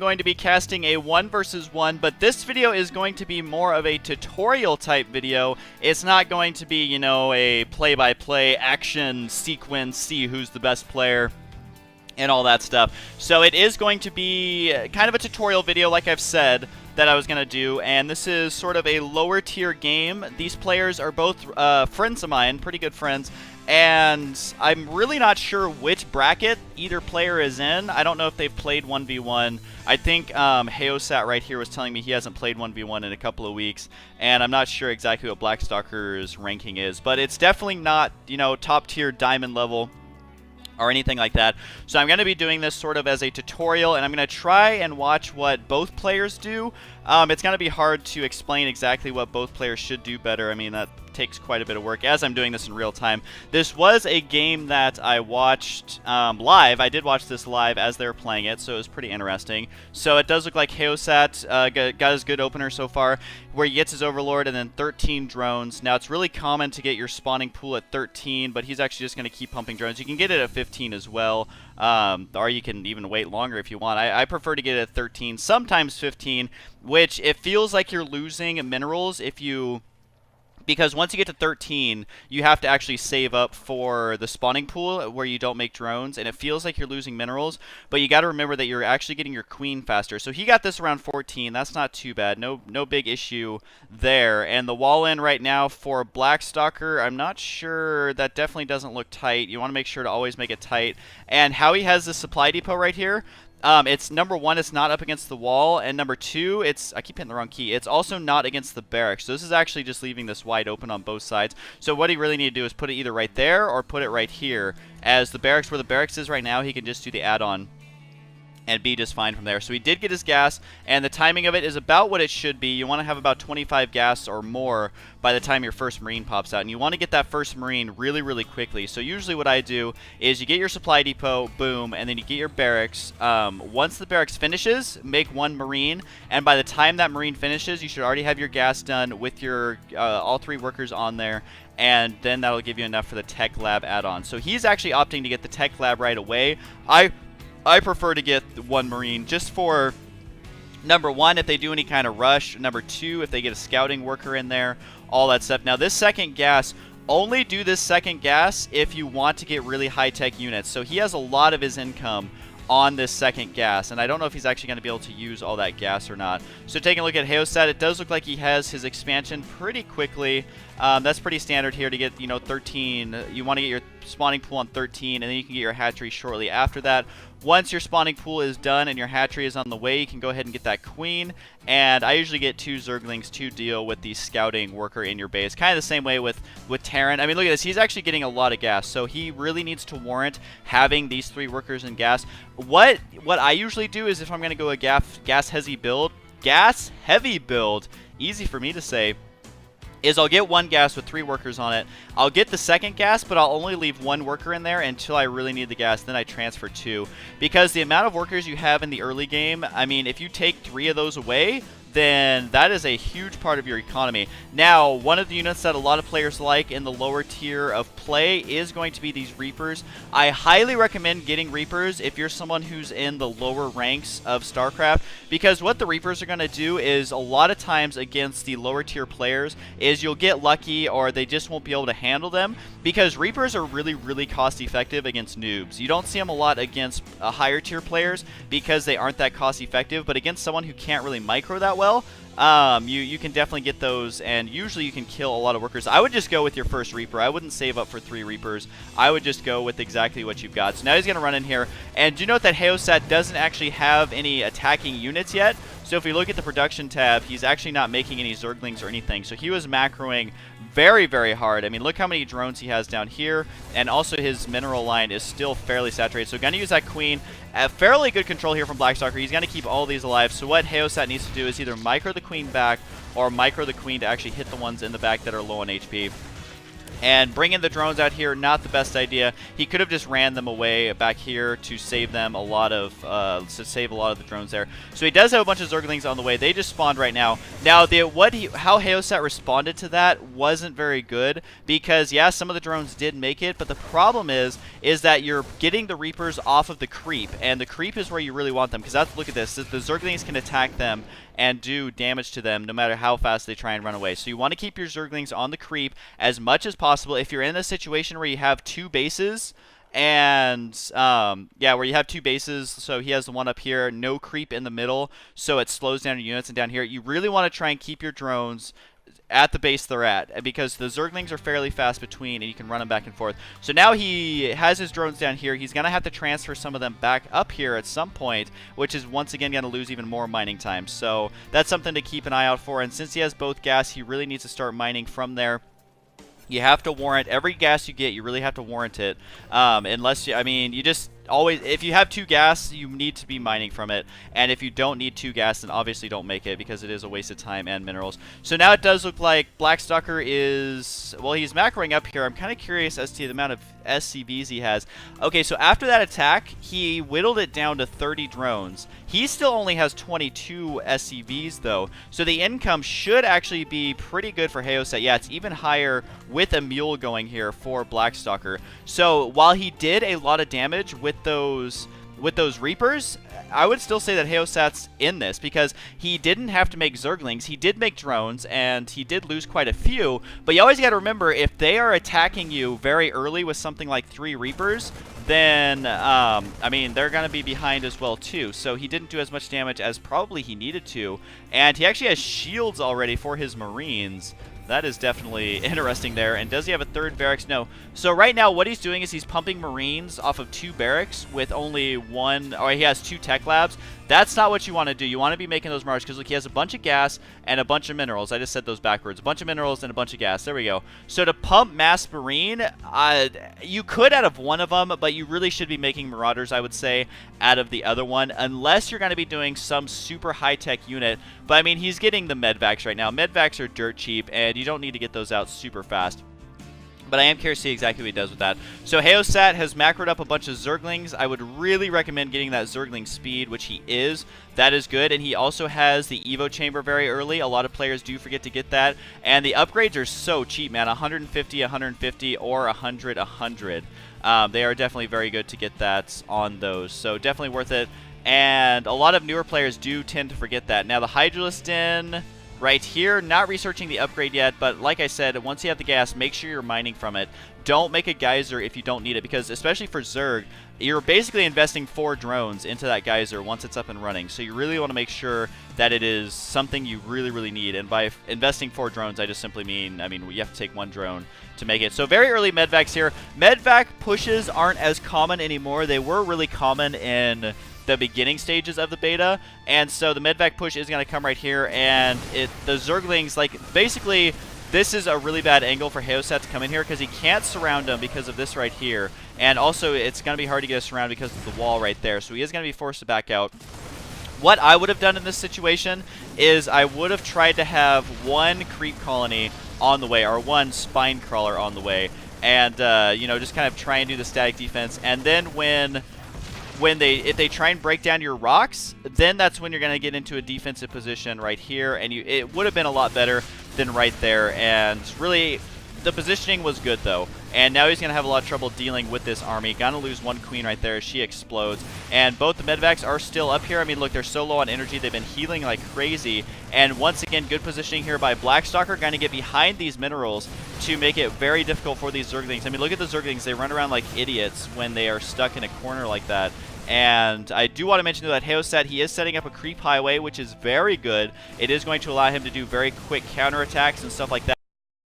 Going to be casting a 1 versus 1, but this video is going to be more of a tutorial type video. It's not going to be, you know, a play-by-play action sequence, see who's the best player, and all that stuff. So it is going to be kind of a tutorial video, like I've said, that I was going to do, and this is sort of a lower tier game. These players are both friends of mine, pretty good friends, and I'm really not sure which bracket either player is in. I don't know if they've played 1v1. I think Heosat right here was telling me he hasn't played 1v1 in a couple of weeks, and I'm not sure exactly what Blackstalker's ranking is, but it's definitely not, you know, top tier diamond level or anything like that. So I'm going to be doing this sort of as a tutorial, and I'm going to try and watch what both players do. It's going to be hard to explain exactly what both players should do better. I mean, that takes quite a bit of work as I'm doing this in real time. This was a game that I watched live. I did watch this live as they were playing it, so it was pretty interesting. So it does look like Heosat got his good opener so far, where he gets his Overlord and then 13 drones. Now, it's really common to get your spawning pool at 13, but he's actually just going to keep pumping drones. You can get it at 15 as well, or you can even wait longer if you want. I prefer to get it at 13, sometimes 15, which it feels like you're losing minerals if you... Because once you get to 13, you have to actually save up for the spawning pool where you don't make drones, and it feels like you're losing minerals, but you got to remember that you're actually getting your queen faster. So he got this around 14. That's not too bad. No big issue there. And the wall in right now for Blackstalker, I'm not sure. That definitely doesn't look tight. You want to make sure to always make it tight. And how he has the supply depot right here, it's number one, it's not up against the wall, and number two, I keep hitting the wrong key, it's also not against the barracks. So this is actually just leaving this wide open on both sides. So what he really need to do is put it either right there or put it right here. As the barracks, where the barracks is right now, he can just do the add-on and be just fine from there. So he did get his gas, and the timing of it is about what it should be. You want to have about 25 gas or more by the time your first Marine pops out, and you want to get that first Marine really, really quickly. So usually what I do is you get your supply depot, boom, and then you get your barracks. Once the barracks finishes, make one Marine, and by the time that Marine finishes, you should already have your gas done with your all three workers on there, and then that'll give you enough for the tech lab add-on. So he's actually opting to get the tech lab right away. I prefer to get one Marine just for, number one, if they do any kind of rush. Number two, if they get a scouting worker in there, all that stuff. Now, this second gas, only do this second gas if you want to get really high-tech units. So he has a lot of his income on this second gas, and I don't know if he's actually going to be able to use all that gas or not. So taking a look at Heosat, it does look like he has his expansion pretty quickly. That's pretty standard here to get, you know, 13. You want to get your spawning pool on 13, and then you can get your hatchery shortly after that. Once your spawning pool is done and your hatchery is on the way, you can go ahead and get that queen. And I usually get 2 Zerglings to deal with the scouting worker in your base. Kind of the same way with Terran. I mean, look at this. He's actually getting a lot of gas, so he really needs to warrant having these 3 workers in gas. What I usually do is, if I'm going to go a gas-heavy build, easy for me to say, is I'll get 1 gas with 3 workers on it. I'll get the second gas, but I'll only leave 1 worker in there until I really need the gas. Then I transfer 2. Because the amount of workers you have in the early game, I mean, if you take 3 of those away, then that is a huge part of your economy. Now, one of the units that a lot of players like in the lower tier of play is going to be these Reapers. I highly recommend getting Reapers if you're someone who's in the lower ranks of StarCraft, because what the Reapers are going to do is, a lot of times against the lower tier players, is you'll get lucky or they just won't be able to handle them, because Reapers are really, really cost effective against noobs. You don't see them a lot against higher tier players because they aren't that cost effective, but against someone who can't really micro that well, you can definitely get those, and usually you can kill a lot of workers. I would just go with your first Reaper. I wouldn't save up for 3 Reapers. I would just go with exactly what you've got. So now he's going to run in here, and do note that Heosat doesn't actually have any attacking units yet. So if we look at the production tab, he's actually not making any Zerglings or anything. So he was macroing very, very hard. I mean, look how many drones he has down here, and also his mineral line is still fairly saturated. So going to use that queen. Fairly good control here from Blackstalker. He's going to keep all these alive. So what Heosat needs to do is either micro the queen back or micro the queen to actually hit the ones in the back that are low on HP. And bringing the drones out here, not the best idea. He could have just ran them away back here to save them a lot of the drones there. So he does have a bunch of Zerglings on the way. They just spawned right now. Now, how Heosat responded to that wasn't very good because, yeah, some of the drones did make it, but the problem is that you're getting the Reapers off of the creep, and the creep is where you really want them because look at this. The Zerglings can attack them and do damage to them no matter how fast they try and run away. So you want to keep your Zerglings on the creep as much as possible. If you're in a situation where you have two bases, and yeah, where you have two bases, so he has the one up here, no creep in the middle, so it slows down your units, and down here, you really want to try and keep your drones at the base they're at, because the Zerglings are fairly fast between, and you can run them back and forth. So now he has his drones down here. He's going to have to transfer some of them back up here at some point, which is once again going to lose even more mining time. So that's something to keep an eye out for, and since he has both gas, he really needs to start mining from there. You have to warrant every gas you get. You really have to warrant it, unless you, I mean, you just always, if you have 2 gas, you need to be mining from it, and if you don't need 2 gas, then obviously don't make it because it is a waste of time and minerals. So now it does look like Blackstalker is, well, he's macroing up here. I'm kind of curious as to the amount of SCVs he has. Okay, so after that attack, he whittled it down to 30 drones. He still only has 22 SCVs though, so the income should actually be pretty good for Heosat. Yeah, it's even higher with a mule going here for Blackstalker. So while he did a lot of damage with those Reapers, I would still say that Heosat's in this because he didn't have to make Zerglings. He did make drones, and he did lose quite a few. But you always got to remember, if they are attacking you very early with something like 3 Reapers, then, I mean, they're going to be behind as well, too. So he didn't do as much damage as probably he needed to. And he actually has shields already for his Marines. That is definitely interesting there. And does he have a 3rd barracks? No. So right now what he's doing is he's pumping Marines off of 2 barracks with only 1, or he has 2 tech labs. That's not what you want to do. You want to be making those marks because look, he has a bunch of gas and a bunch of minerals. I just said those backwards. A bunch of minerals and a bunch of gas. There we go. So to pump mass Marine, you could out of one of them, but you really should be making Marauders, I would say, out of the other one, unless you're going to be doing some super high-tech unit. But I mean, he's getting the medvacs right now. Medvacs are dirt cheap, and you don't need to get those out super fast. But I am curious to see exactly what he does with that. So Heosat has macroed up a bunch of Zerglings. I would really recommend getting that Zergling speed, which he is. That is good. And he also has the Evo chamber very early. A lot of players do forget to get that. And the upgrades are so cheap, man. 150, 150, or 100, 100. They are definitely very good to get that on those. So definitely worth it. And a lot of newer players do tend to forget that. Now the Hydralisk Den right here, not researching the upgrade yet, but like I said, once you have the gas, make sure you're mining from it. Don't make a geyser if you don't need it, because especially for Zerg, you're basically investing 4 drones into that geyser once it's up and running. So you really want to make sure that it is something you really, really need. And by investing 4 drones, I just simply mean, you have to take 1 drone to make it. So very early medvacs here. Medvac pushes aren't as common anymore. They were really common in the beginning stages of the beta, and so the medvac push is going to come right here, and the Zerglings, like, basically this is a really bad angle for Heosat to come in here because he can't surround them because of this right here, and also it's going to be hard to get a surround because of the wall right there, so he is going to be forced to back out. What I would have done in this situation is I would have tried to have 1 creep colony on the way, or 1 spine crawler on the way, and you know, just kind of try and do the static defense, and then if they try and break down your rocks, then that's when you're going to get into a defensive position right here, and it would have been a lot better than right there. And really, the positioning was good though, and now he's going to have a lot of trouble dealing with this army. Gonna lose 1 queen right there as she explodes, and both the medvacs are still up here. I mean, look, they're so low on energy, they've been healing like crazy, and once again, good positioning here by Blackstalker, going to get behind these minerals to make it very difficult for these Zerglings. I mean, look at the Zerglings, they run around like idiots when they are stuck in a corner like that. And I do want to mention that Heosat, he is setting up a creep highway, which is very good. It is going to allow him to do very quick counterattacks and stuff like that.